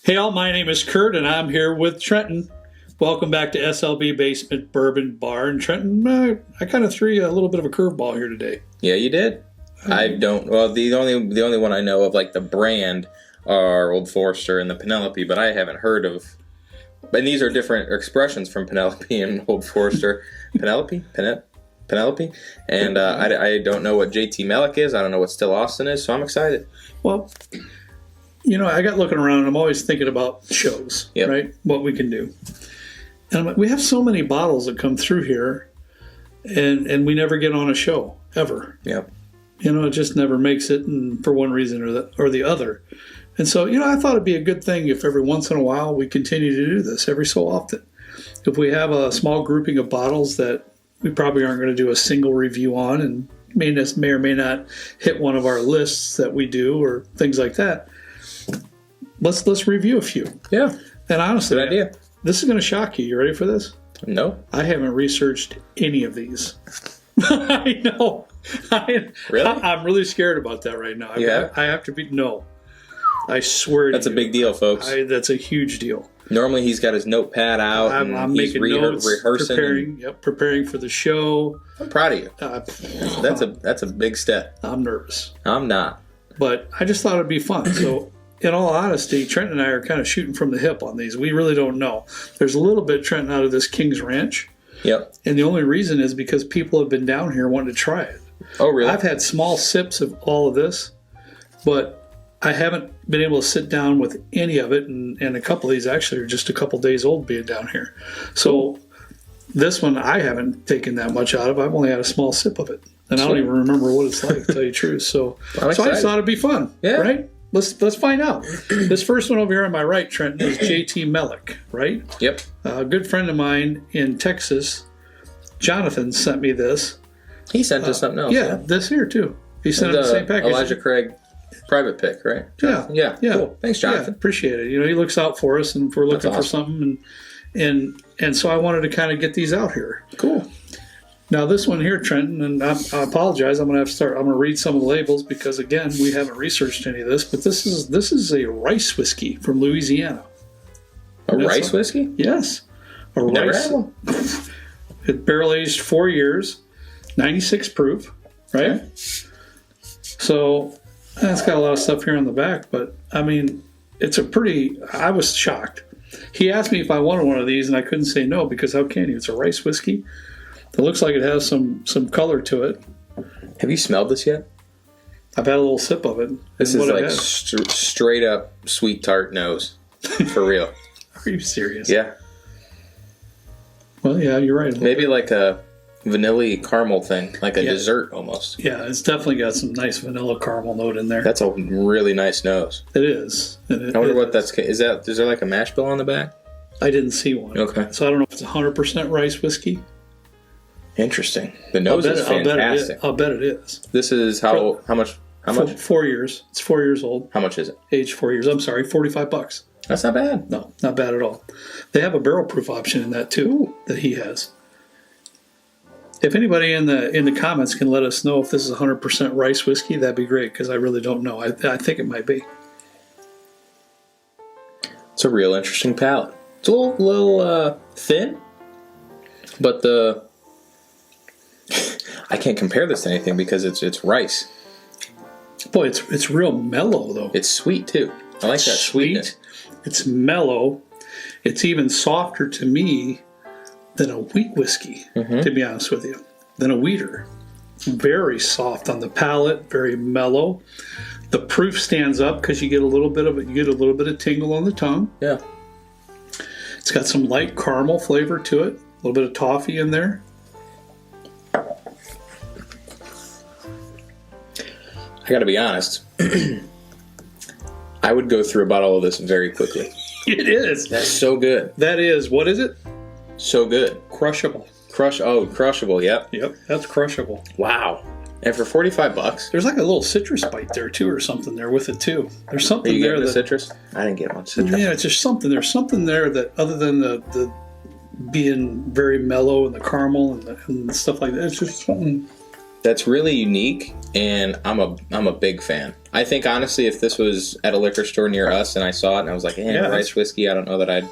Hey all, my name is Kurt and I'm here with Trenton. Welcome back to SLB Basement Bourbon Bar. And Trenton, I kind of threw you a little bit of a curveball here today. Yeah, you did. I don't. Well, the only one I know of, like the brand, are Old Forester and the Penelope, but I haven't heard of. And these are different expressions from Penelope and Old Forester. Penelope, and I don't know what JT Meleck is. I don't know what Still Austin is. So I'm excited. Well, you know, I got looking around and I'm always thinking about shows, right? What we can do. And I'm like, we have so many bottles that come through here and we never get on a show, ever. Yep. You know, it just never makes it, and for one reason or the other. And so, you know, I thought it'd be a good thing if every once in a while we continue to do this every so often. If we have a small grouping of bottles that we probably aren't going to do a single review on and may or may not hit one of our lists that we do or things like that, let's review a few. Yeah. And honestly, good idea. This is going to shock you. You ready for this? No. I haven't researched any of these. I know. Really? I'm really scared about that right now. Yeah. I have to be. No. I swear that's to you. That's a big deal, folks. That's a huge deal. Normally he's got his notepad out. I'm making notes, rehearsing. Preparing for the show. I'm proud of you. That's a big step. I'm nervous. I'm not. But I just thought it'd be fun. So, in all honesty, Trent and I are kind of shooting from the hip on these. We really don't know. There's a little bit, Trent, out of this King's Ranch. Yep. And the only reason is because people have been down here wanting to try it. Oh, really? I've had small sips of all of this, but I haven't been able to sit down with any of it, and a couple of these actually are just a couple days old being down here. So this one I haven't taken that much out of. I've only had a small sip of it, and I don't even remember what it's like, to tell you the truth. So I just thought it'd be fun, right? Let's find out. This first one over here on my right, Trent, is JT Meleck, right? Yep. A good friend of mine in Texas, Jonathan, sent me this. He sent us something else. Yeah, this here too. He sent it the same package. Elijah Craig private pick, right? Yeah. Cool. Thanks, Jonathan. Yeah, appreciate it. You know, he looks out for us, and if we're looking for something, and so I wanted to kind of get these out here. Cool. Now this one here, Trenton, and I apologize. I'm going to have to start. I'm going to read some of the labels because again, we haven't reassured any of this. But this is a rice whiskey from Louisiana. A rice whiskey? Yes. Never had one. It barrel aged 4 years, 96 proof, right? Okay. So it's got a lot of stuff here on the back, but I mean, I was shocked. He asked me if I wanted one of these, and I couldn't say no because how can you? It's a rice whiskey. It looks like it has some color to it. Have you smelled this yet? I've had a little sip of it. This is like straight up sweet tart nose. For real. Are you serious? Yeah. Well, yeah, you're right. Maybe like a vanilla caramel thing, like a dessert almost. Yeah, it's definitely got some nice vanilla caramel note in there. That's a really nice nose. It is. I wonder what that's. Is there like a mash bill on the back? I didn't see one. Okay. So I don't know if it's 100% rice whiskey. Interesting. The nose is fantastic. I'll bet it is. This is how much? 4 years. It's 4 years old. How much is it? Age 4 years. I'm sorry, $45. That's not bad. No, not bad at all. They have a barrel proof option in that too that he has. If anybody in the comments can let us know if this is 100% rice whiskey, that'd be great because I really don't know. I think it might be. It's a real interesting palate. It's a little thin, but I can't compare this to anything because it's rice. Boy, it's real mellow though. It's sweet too. I like that sweetness. It's mellow. It's even softer to me than a wheat whiskey, to be honest with you, than a wheater. Very soft on the palate, very mellow. The proof stands up because you get a little bit of tingle on the tongue. Yeah. It's got some light caramel flavor to it, a little bit of toffee in there. I got to be honest. I would go through a bottle of this very quickly. It is. That's so good. That is. What is it? So good. Crushable. Crushable. Yep. Yep. That's crushable. Wow. And for $45, there's like a little citrus bite there too, or something there with it too. There's something Are you there. The citrus? I didn't get much citrus. Yeah, it's just something. There's something there that other than the being very mellow and the caramel and stuff like that. It's just something. that's really unique, and I'm a big fan. I think honestly, if this was at a liquor store near us and I saw it and I was like, rice whiskey, I don't know that I'd.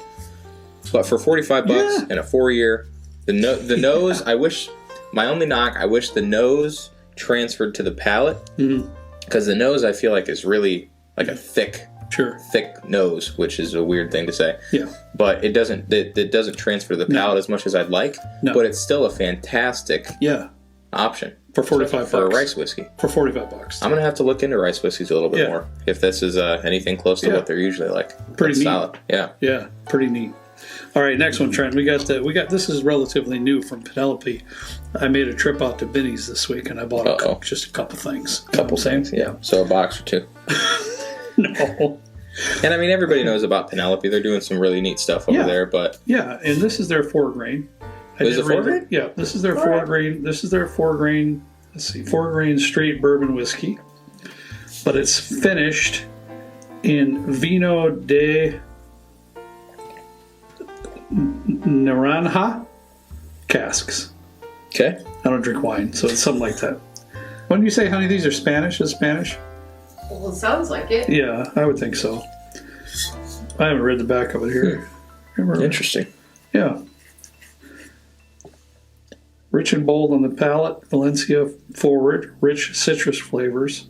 But for $45 and a 4-year, the nose, I wish. My only knock, I wish the nose transferred to the palate, because the nose I feel like is really like a thick nose, which is a weird thing to say. Yeah. But it doesn't transfer to the palate as much as I'd like. No. But it's still a fantastic option for $45 for a rice whiskey. For $45, I'm gonna have to look into rice whiskeys a little bit more if this is anything close to what they're usually like. Pretty neat. Solid. Yeah. Yeah. Pretty neat. All right, next one, Trent. We got this is relatively new from Penelope. I made a trip out to Binny's this week, and I bought just a couple things. Couple things, yeah. So a box or two. No. And I mean, everybody knows about Penelope. They're doing some really neat stuff over there, but and this is their 4-grain. Is it 4-grain? Yeah, this is their 4-grain. This is their 4-grain. Let's see, 4-grain straight bourbon whiskey, but it's finished in Vino de Naranja casks. Okay. I don't drink wine, so it's something like that. When you say, honey, these are Spanish? Is Spanish? Well, it sounds like it. Yeah, I would think so. I haven't read the back of it here. Interesting. Yeah. Rich and bold on the palate, Valencia forward, rich citrus flavors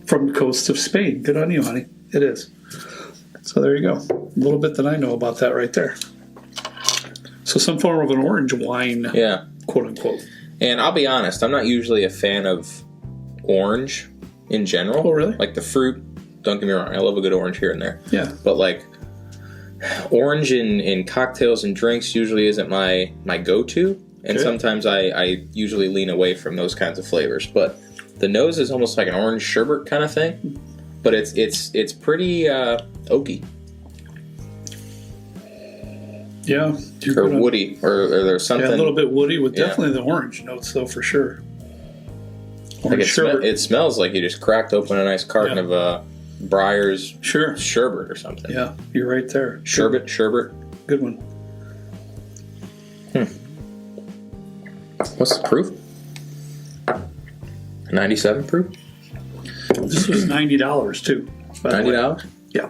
from the coast of Spain. Good on you, honey. It is. So there you go. A little bit that I know about that right there. So some form of an orange wine, quote unquote. And I'll be honest, I'm not usually a fan of orange in general. Oh, really? Like the fruit, don't get me wrong, I love a good orange here and there. Yeah. But like orange in cocktails and drinks usually isn't my go-to. And sometimes I usually lean away from those kinds of flavors. But the nose is almost like an orange sherbet kind of thing. But it's pretty oaky. Yeah. Or woody. Or there's something. Yeah, a little bit woody with definitely the orange notes, though, for sure. Like it smells like you just cracked open a nice carton of Breyer's sherbet or something. Yeah, you're right there. Sherbet. Good one. What's the proof? 97 proof? This was $90 too. $90? Yeah.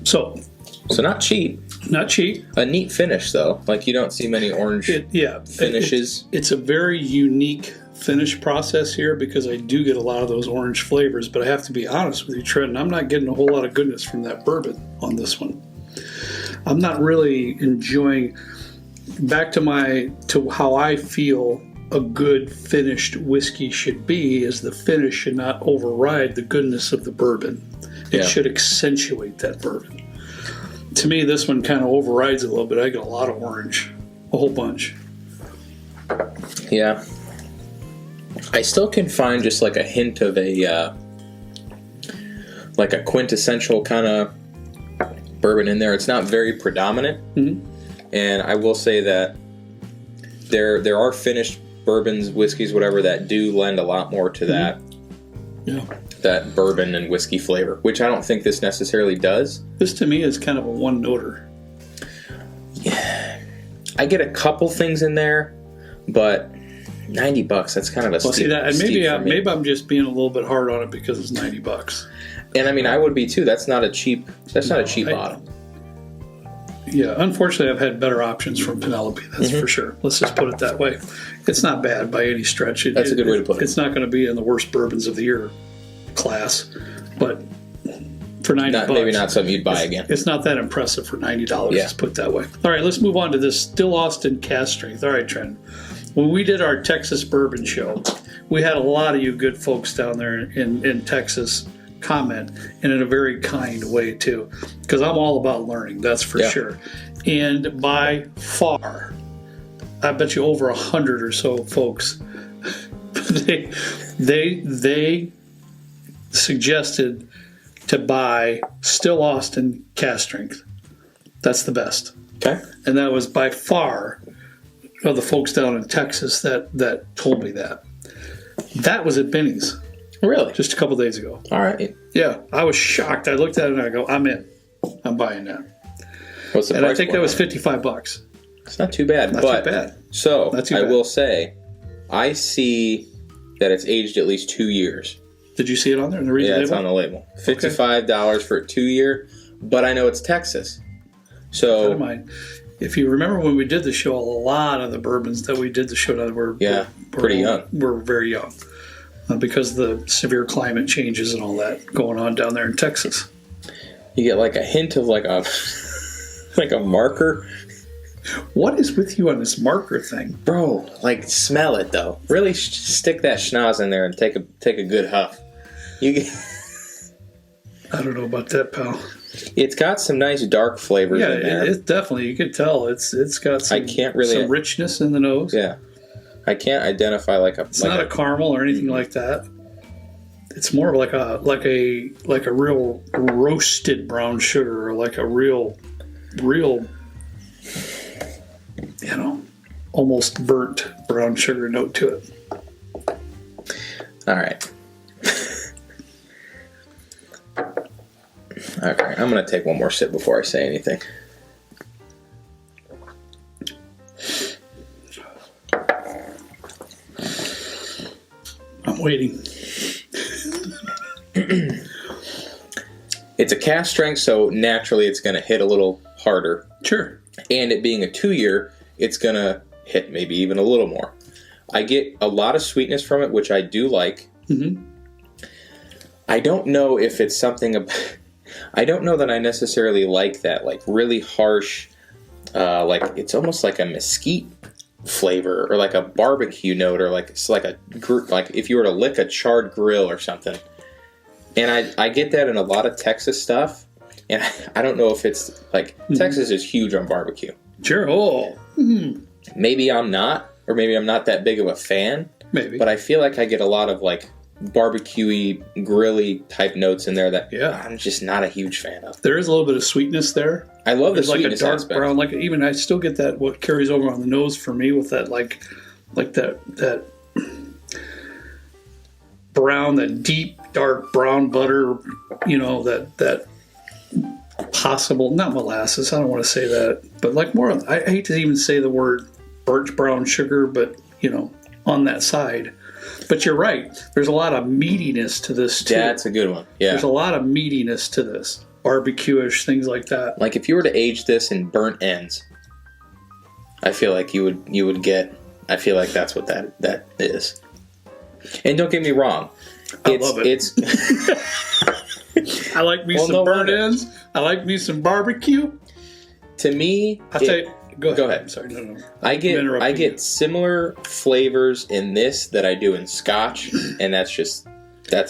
So not cheap. Not cheap. A neat finish though. Like you don't see many orange finishes. It's a very unique finish process here because I do get a lot of those orange flavors, but I have to be honest with you, Trent, I'm not getting a whole lot of goodness from that bourbon on this one. I'm not really enjoying. Back to how I feel a good finished whiskey should be is the finish should not override the goodness of the bourbon. It should accentuate that bourbon. To me, this one kind of overrides it a little bit. I get a lot of orange, a whole bunch. Yeah. I still can find just like a hint of like a quintessential kind of bourbon in there. It's not very predominant. Mm-hmm. And I will say that there are finished bourbons, whiskeys, whatever, that do lend a lot more to that that bourbon and whiskey flavor, which I don't think this necessarily does. This to me is kind of a one-noter. Yeah. I get a couple things in there, but $90, that's kind of a steep, see that, and maybe I'm just being a little bit hard on it because it's $90. And I mean, I would be too. That's not a cheap bottle. Yeah, unfortunately, I've had better options from Penelope. That's for sure. Let's just put it that way. It's not bad by any stretch. That's a good way to put it. It's not going to be in the worst bourbons of the year class, but for $90, maybe not something you'd buy again. It's not that impressive for $90. Let's put it that way. All right, let's move on to this Still Austin Cask Strength. All right, Trent. When we did our Texas Bourbon Show, we had a lot of you good folks down there in Texas comment, and in a very kind way too, because I'm all about learning, that's for sure. And by far, I bet you over 100 or so folks, they suggested to buy Still Austin Cask Strength. That's the best. Okay. And that was by far of the folks down in Texas that told me that. That was at Binny's. Really? Just a couple days ago. All right. Yeah, I was shocked. I looked at it and I go, I'm in. I'm buying that. What's the price? And I think that was $55. It's not too bad. Not too bad. So, I will say, I see that it's aged at least 2 years. Did you see it on there? The Yeah, it's on the label. $55 for a 2-year, but I know it's Texas. So, Never mind. If you remember when we did the show, a lot of the bourbons that we did the show on were pretty young. Were very young because of the severe climate changes and all that going on down there in Texas. You get like a hint of like a like a marker. What is with you on this marker thing, bro? Like, smell it though. Really stick that schnoz in there and take a good huff. You get. I don't know about that, pal. It's got some nice dark flavors in there. It definitely, you can tell it's got some, some richness in the nose. Yeah, I can't identify like a. It's not a caramel or anything like that. It's more of like a real roasted brown sugar, or like a real, almost burnt brown sugar note to it. All right. Okay, I'm going to take one more sip before I say anything. I'm waiting. It's a cask strength, so naturally it's going to hit a little harder. Sure. And it being a 2-year, it's going to hit maybe even a little more. I get a lot of sweetness from it, which I do like. Mm-hmm. I don't know if it's something... I don't know that I necessarily like that, like really harsh, like it's almost like a mesquite flavor or like a barbecue note, or like it's like if you were to lick a charred grill or something. And I get that in a lot of Texas stuff, and I don't know if it's like Texas is huge on barbecue. Sure. Oh. Mm-hmm. Maybe I'm not, or maybe I'm not that big of a fan. Maybe. But I feel like I get a lot of like barbecue-y, grilly type notes in there that I'm just not a huge fan of. There is a little bit of sweetness there. I love the sweetness like a dark aspect. brown, like even I still get that what carries over on the nose for me with that like that brown, that deep dark brown butter, that possible, not molasses, I don't want to say that, but like more, I hate to even say the word birch brown sugar, but on that side. But you're right. There's a lot of meatiness to this too. That's a good one. Yeah. There's a lot of meatiness to this. Barbecue-ish, things like that. Like if you were to age this in burnt ends, I feel like you would get. I feel like that's what that is. And don't get me wrong, I love it. It's. I like me some burnt ends. I like me some barbecue. To me, I'll tell you. Go ahead. I'm sorry. No. I get similar flavors in this that I do in Scotch, and that's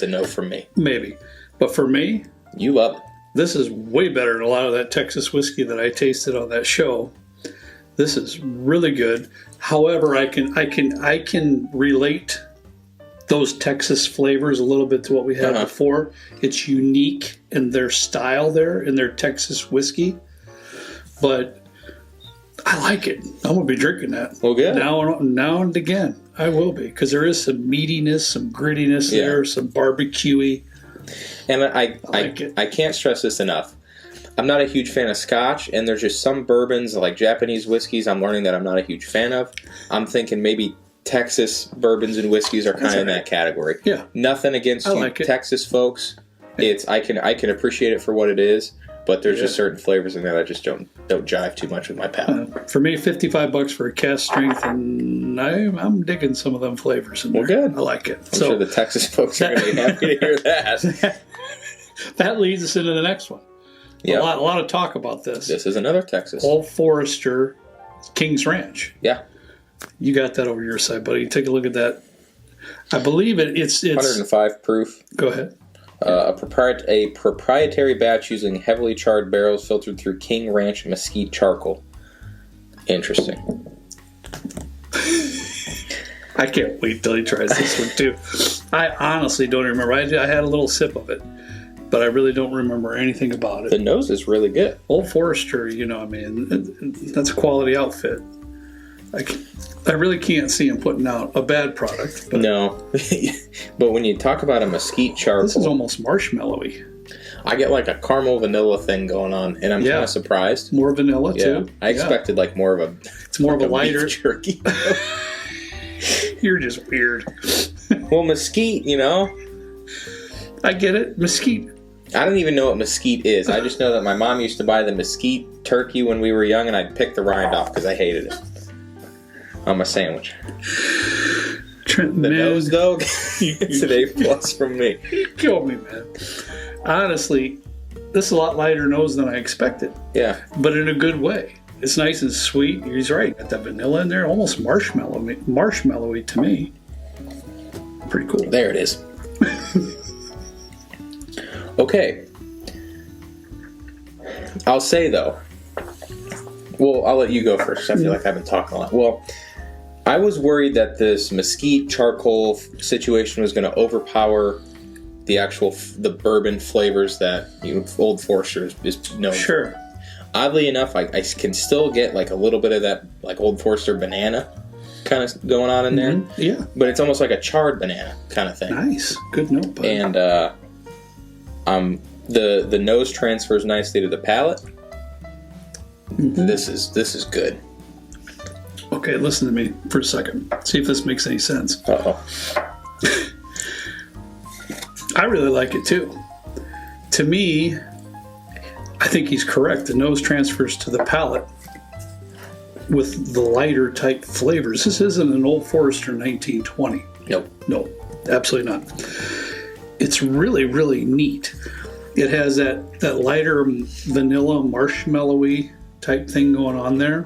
a no from me. Maybe, but for me, you love it. This is way better than a lot of that Texas whiskey that I tasted on that show. This is really good. However, I can relate those Texas flavors a little bit to what we had before. It's unique in their style there, in their Texas whiskey, but I like it. I'm going to be drinking that. Well, good. Now and again, I will be, because there is some meatiness, some grittiness there, some barbecue-y. And I like it. I can't stress this enough. I'm not a huge fan of Scotch, and there's just some bourbons, like Japanese whiskeys, I'm learning that I'm not a huge fan of. I'm thinking maybe Texas bourbons and whiskeys are kind of in that category. Yeah. Nothing against you Texas folks. It's I can appreciate it for what it is. But there's just certain flavors in there that just don't jive too much with my palate. For me, $55 for a cask strength, and I'm digging some of them flavors in there. Well, good. I like it. I'm sure the Texas folks are going to be happy to hear that. That leads us into the next one. Yeah, a lot of talk about this. This is another Texas. Old Forester King's Ranch. Yeah. You got that over your side, buddy. Take a look at that. I believe it's 105 proof. Go ahead. A proprietary batch using heavily charred barrels filtered through King Ranch mesquite charcoal. Interesting. I can't wait till he tries this one too. I honestly don't remember. I had a little sip of it, but I really don't remember anything about it. The nose is really good. Old Forester, that's a quality outfit. I really can't see him putting out a bad product. But no. But when you talk about a mesquite charcoal... This is almost marshmallowy. I get like a caramel vanilla thing going on, and I'm kind of surprised. More vanilla, too. I expected like more of a... It's more of a lighter... jerky. You're just weird. Well, mesquite, you know. I get it. Mesquite. I don't even know what mesquite is. I just know that my mom used to buy the mesquite turkey when we were young, and I'd pick the rind off because I hated it on my sandwich. Trent, The man, nose, though, it's an A+ from me. you killed me, man. Honestly, this is a lot lighter nose than I expected, Yeah. but in a good way. It's nice and sweet. He's right. Got that vanilla in there, almost marshmallowy to me. Pretty cool. There it is. Okay. I'll say, though. Well, I'll let you go first. I feel like I've been talking a lot. Well, I was worried that this mesquite charcoal situation was going to overpower the bourbon flavors that Old Forester is known for. Sure. Oddly enough, I can still get like a little bit of that like Old Forester banana kind of going on in there. Yeah. But it's almost like a charred banana kind of thing. Nice. Good note, bud. And the nose transfers nicely to the palate. This is good. Okay, listen to me for a second. See if this makes any sense. Uh-oh. I really like it too. To me, I think he's correct. The nose transfers to the palate with the lighter type flavors. This isn't an Old Forester 1920. Nope. No, absolutely not. It's really, really neat. It has that lighter vanilla marshmallowy type thing going on there.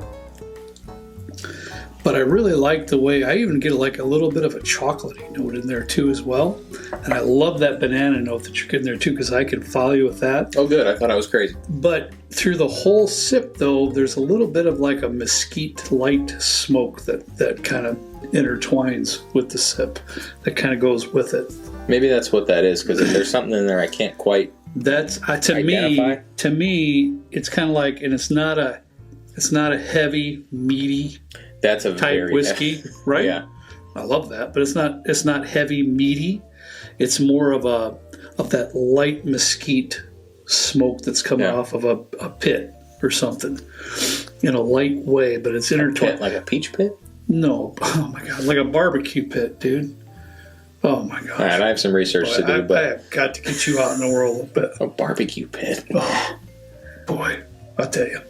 But I really like the way, I even get like a little bit of a chocolatey note in there too as well. And I love that banana note that you're getting there too, because I can follow you with that. Oh, good. I thought I was crazy. But through the whole sip though, there's a little bit of like a mesquite light smoke that kind of intertwines with the sip, that kind of goes with it. Maybe that's what that is, because if there's something in there I can't quite That's identify. To me, it's kind of like, and it's not a heavy, meaty That's a type very whiskey, right? Yeah. I love that, but it's not heavy, meaty. It's more of that light mesquite smoke that's coming off of a pit or something in a light way, but it's intertwined. Like a peach pit? No, oh my god, like a barbecue pit, dude. Oh my gosh. All right, I have some research to do, I but have got to get you out in the world a little bit. a barbecue pit. Oh, boy, I'll tell you.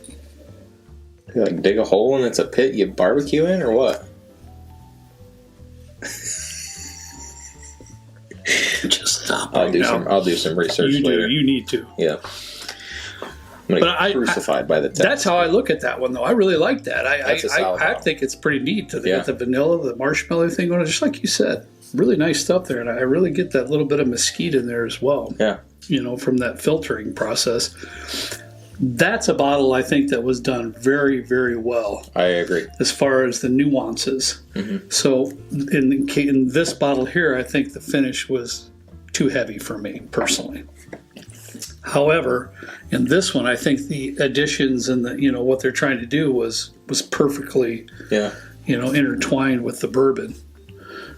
You like dig a hole and it's a pit you barbecue in, or what? Just stop. I'll do some research You later. do. You need to. Yeah. I'm gonna get crucified by the text. That's how I look at that one, though. I really like that. That's a solid I one. think it's pretty neat. They got the vanilla, the marshmallow thing on it, just like you said. Really nice stuff there, and I really get that little bit of mesquite in there as well. Yeah. From that filtering process. That's a bottle I think that was done very, very well. I agree. As far as the nuances. Mm-hmm. So in this bottle here, I think the finish was too heavy for me personally. However, in this one, I think the additions and the what they're trying to do was perfectly intertwined with the bourbon.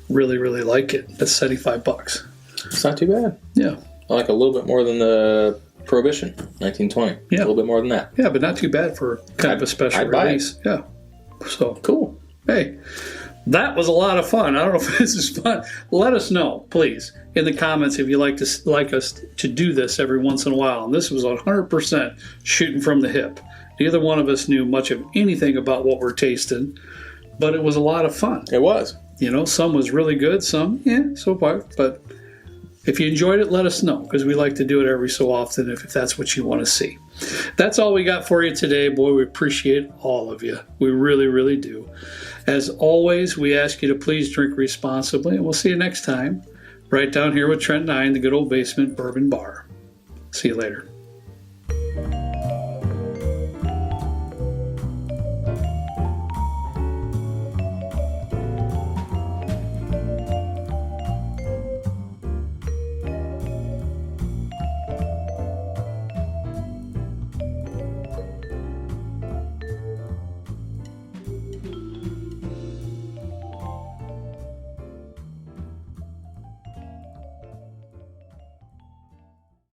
Really, really like it. That's $75. It's not too bad. Yeah. I like a little bit more than the Prohibition 1920. Yeah. A little bit more than that. Yeah, but not too bad for kind of a special I'd buy it. release. Yeah. So cool. Hey, that was a lot of fun. I don't know if this is fun. Let us know, please, in the comments if you like us to do this every once in a while. And this was 100% shooting from the hip. Neither one of us knew much of anything about what we're tasting, but it was a lot of fun. It was. Some was really good, some, so far. But if you enjoyed it, let us know, because we like to do it every so often if that's what you want to see. That's all we got for you today. Boy, we appreciate all of you. We really, really do. As always, we ask you to please drink responsibly, and we'll see you next time right down here with Trent 9, the good old basement bourbon bar. See you later.